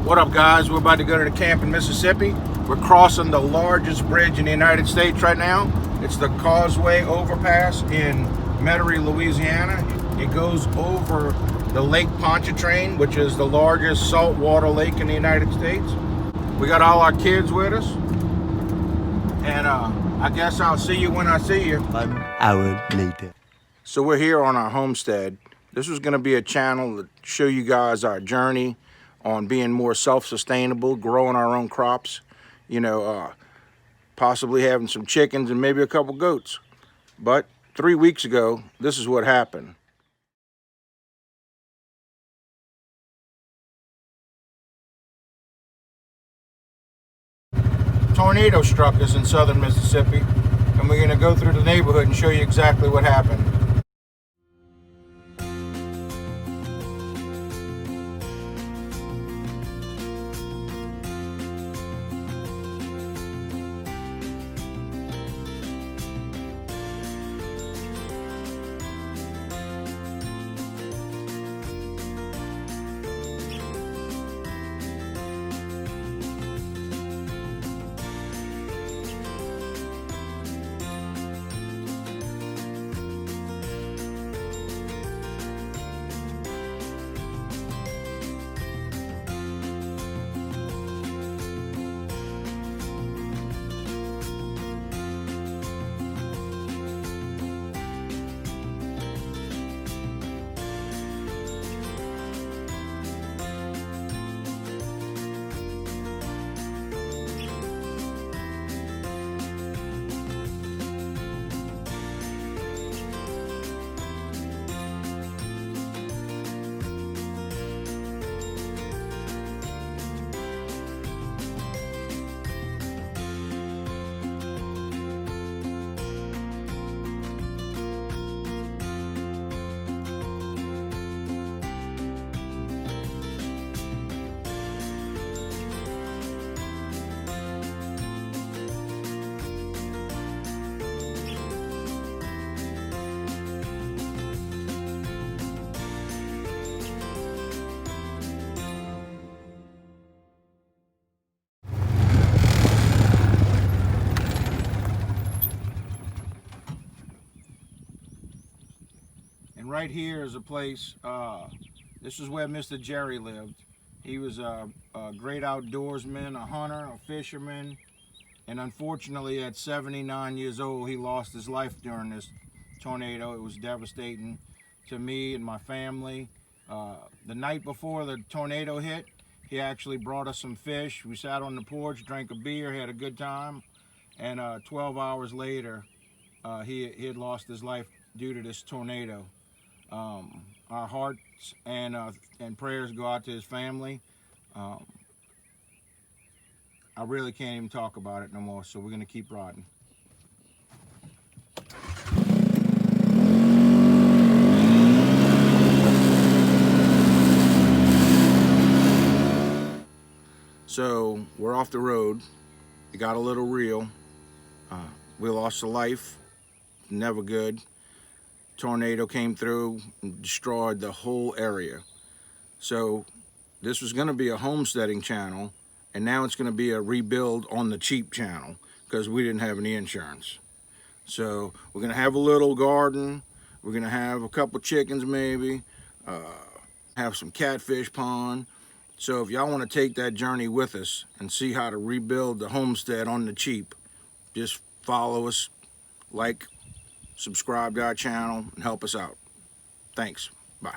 What up, guys? We're about to go to the camp in Mississippi. We're crossing the largest bridge in the United States right now. It's the Causeway Overpass in Metairie, Louisiana. It goes over the Lake Pontchartrain, which is the largest saltwater lake in the United States. We got all our kids with us. And I guess I'll see you when I see you. 1 hour later. So we're here on our homestead. This was going to be a channel to show you guys our journey on being more self-sustainable, growing our own crops, possibly having some chickens and maybe a couple goats. But 3 weeks ago, this is what happened. Tornado struck us in southern Mississippi, and we're going to go through the neighborhood and show you exactly what happened. And right here is a place, this is where Mr. Jerry lived. He was a great outdoorsman, a hunter, a fisherman, and unfortunately at 79 years old, he lost his life during this tornado. It was devastating to me and my family. The night before the tornado hit, he actually brought us some fish. We sat on the porch, drank a beer, had a good time, and 12 hours later, he had lost his life due to this tornado. Our hearts and prayers go out to his family. I really can't even talk about it no more, so we're going to keep riding. So we're off the road. It got a little real. We lost a life. Never good. Tornado came through and destroyed the whole area. So this was going to be a homesteading channel, and now it's going to be a rebuild on the cheap channel because we didn't have any insurance. So we're going to have a little garden. We're going to have a couple chickens maybe, have some catfish pond. So if y'all want to take that journey with us and see how to rebuild the homestead on the cheap, just follow us, like, subscribe to our channel, and help us out. Thanks. Bye.